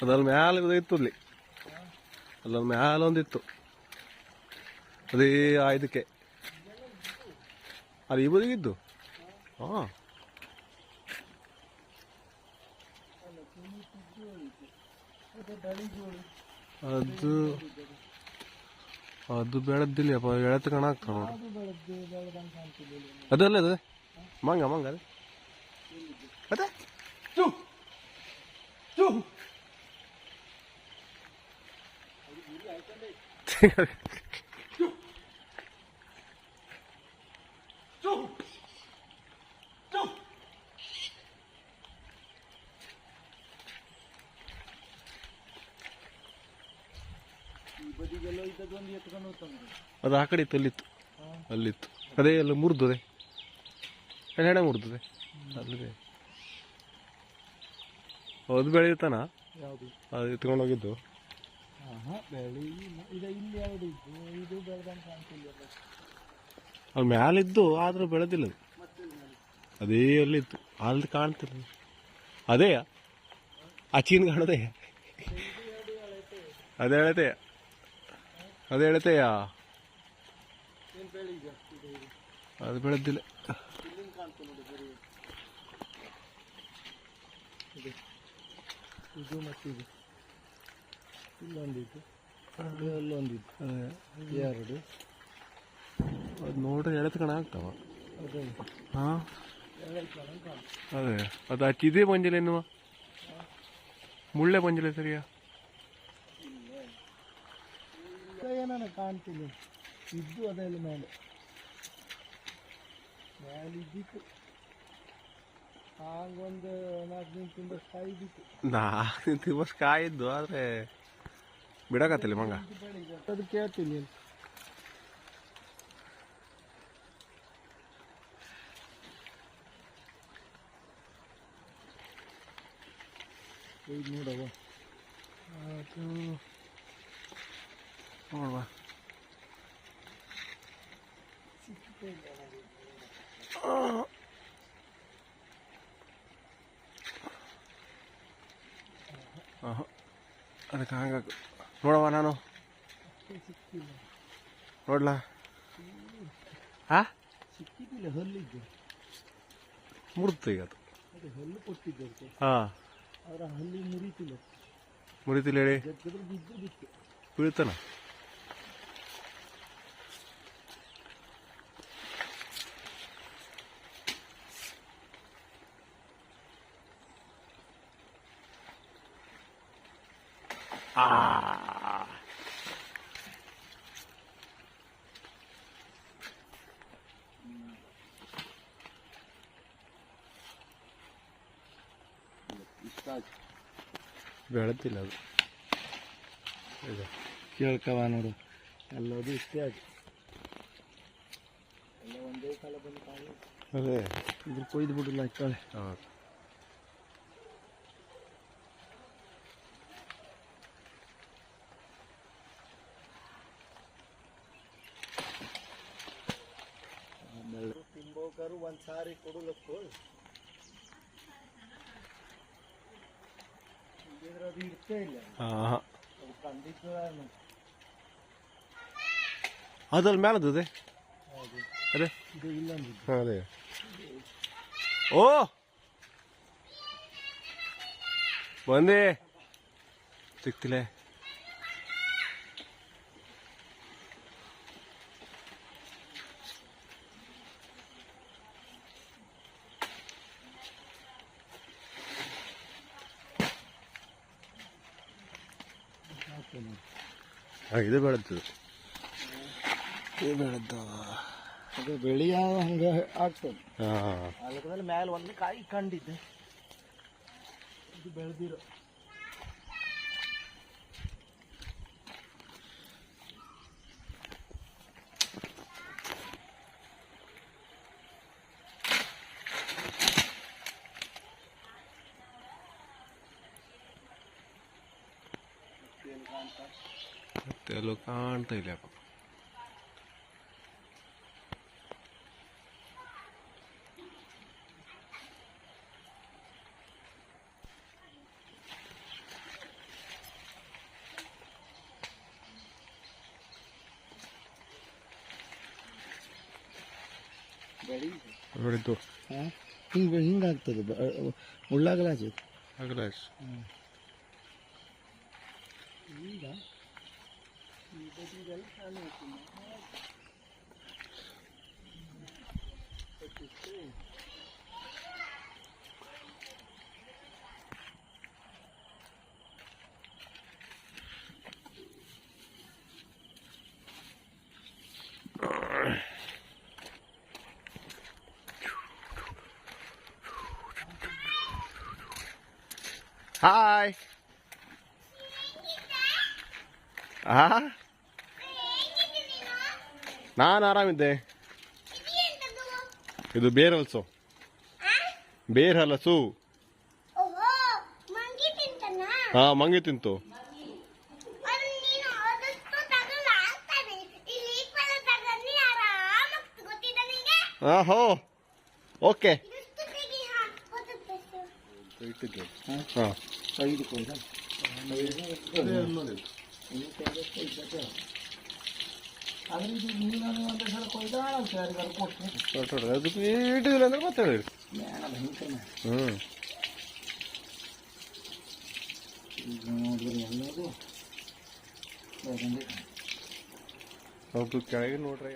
ಅದ್ರಲ್ಲಿ ಮ್ಯಾಲ ಇತ್ತು ಅಲ್ಲಿ, ಅಲ್ಲೊಂದು ಮ್ಯಾಲ ಒಂದಿತ್ತು ಅದೇ ಇದಕ್ಕೆ ಅದು ಈ ಬದಿಗಿದ್ದು. ಹಾಂ ಅದು ಅದು ಬೆಳೆದಿಲ್ಲಪ್ಪ, ಎಳೆತ ಕಾಣಾಗ್ತಾವ ನೋಡಿ. ಅದಲ್ಲ ಅದೇ ಮಂಗ ಮಂಗ ಅದೇ ಅದೇ ಅದು ಆ ಕಡೆ ಇತ್ತು, ಅಲ್ಲಿತ್ತು ಅಲ್ಲಿತ್ತು. ಅದೇ ಎಲ್ಲ ಮುರಿದದೆ, ಹೆಣೆ ಮುರಿದದೆ ಅಲ್ಲಿದೆ. ಅದು ಬೆಳೆಯುತ್ತಾನ ಅದು ಎತ್ಕೊಂಡೋಗಿದ್ದು. ಅದು ಮ್ಯಾಲಿದ್ದು ಆದ್ರೂ ಬೆಳೆದಿಲ್ಲ ಅದು. ಅದೇ ಅಲ್ಲಿತ್ತು, ಅಲ್ಲಿ ಕಾಣ್ತಿಲ್ಲ. ಅದೇ ಆ ಚೀನ್ ಕಾಣದೆ, ಅದೇ ಹೇಳ್ತೆಯ ಅದೇ ಹೇಳ್ತೆಯ ಅದು ಬೆಳೆದಿಲ್ಲ. ಇದು ಮತ್ತಿದು ಇಲ್ಲೊಂದಿತ್ತು, ಅಲ್ಲೊಂದಿತ್ತು, ಎರಡು. ಅದು ನೋಡ್ರಿ ಎಳೆತ್ಕಣ ಆಗ್ತಾವ. ಅದೇ ಹಾಂ ಅದೇ ಅದು ಹಚ್ಚಿದೇ ಬಂಜಿಲ್ಲ ಎನ್ನುವ ಮುಳ್ಳೆ ಬಂಜಿಲ್ಲ ಸರಿಯಾ. ಏನಾನ ಕಾಣ್ತೀನಿ ಇದ್ದು ಅದೆಲ್ಲ ಮೇಲೆ ಮೇಲಿದ್ದಿತ್ತು. ಹಾಗೊಂದು 4 ತಿಂಗಳು ಕಾಯ್ದಿತ್ತು. 4 ದಿವಸ ಕಾಯಿದ್ದು, ಆದರೆ ಬಿಡಕತ್ತಿಲ್ಲ ಮಂಗ. ಅದು ಕೇಳ್ತೀನಿ ನೋಡವ. ಅದು ನೋಡುವ ಅದಕ್ಕೆ ಹಂಗ ನೋಡವ ನಾನು ನೋಡ್ಲಾ. ಹಾ ಸಿಕ್ಕಿದ್ದಿಲ್ಲ, ಹಲ್ಲಿದ್ದು ಮುರಿತು ಈಗ ಅದು. ಅದೇ ಹಲ್ಲು ಕೊಟ್ಟಿದ್ದೆ. ಹಾಂ ಅವರ ಹಲ್ಲಿ ಮುರಿತಿಲ್ಲ, ಮುರಿತಿಲ್ಲ ಹೇಳಿ. ಜಗ್ಗದ್ರು ಬಿದ್ದು ಬಿತ್ತು ಬೀಳ್ತಾನ. ಬೆಳೆದಿಲ್ಲ ಅದು. ಕೇಳ್ಕವ ನೋಡು, ಎಲ್ಲದು ಇಷ್ಟೇ ಅದು. ಎಲ್ಲ ಒಂದೇ ಕಾಲ ಬಂದು ಕಾಳು ಅದೇ ಇದ್ರ ಕೊಯ್ದು ಬಿಡಲ್ಲ ಇಟ್ಟಾಳೆ. ಹೌದು. ತಿಂಬೋಕರು ಒಂದು ಸಾರಿ ಕೊಡಲಕ್ಕು ಅದು ಇರ್ತೇ ಇಲ್ಲ. ಹಾಂ ಅದು ಖಂಡಿತ ಅದ್ರಲ್ಲಿ ಮೇಲದ್ದು ಅದೇ ಅದೇ ಇದು ಇಲ್ಲ ಅಂದಿದ್ದು. ಹಾಂ ಅದೇ. ಓ ಬಂದೆ ಸಿಕ್ತಿಲ್ಲ. ಇದು ಬೆಳೆದ್ದು, ಇದು ಬೆಳೆದ್ದು ಅದು ಬೆಳೆಯ ಹಂಗೆ ಆಗ್ತದೆ. ಹಾಂ ಅಲ್ಲದಲ್ಲಿ ಮೇಲೆ ಒಂದು ಕಾಯಿ ಕಂಡಿದ್ದೆ, ಇದು ಬೆಳೆದಿರೋ. ಮತ್ತೆಲ್ಲೂ ಕಾಣ್ತಾ ಇಲ್ಲ. ಹೊಡಿತು ಹಿಂಗಾಗ್ತದೆ ಮುಳ್ಳಾಗಲಾಜು ಆಗಲ್ಲ ಈಗ ಹಾಯ್ ನಾನು ಆರಾಮಿದ್ದೆ ಇದು ಬೇರ್ ಹಲಸು ಬೇರ್ ಹಲಸು ಹಾ ಮಂಗಿ ತಿಂತು ಹೋ ಓಕೆ ಹಾಂ ಅದು ಇಟ್ಟಿಲ್ಲ ಅಂದ್ರೆ ಮತ್ತೆ ಹೇಳಿ ಒಬ್ರು ಕೆಳಗೆ ನೋಡ್ರಿ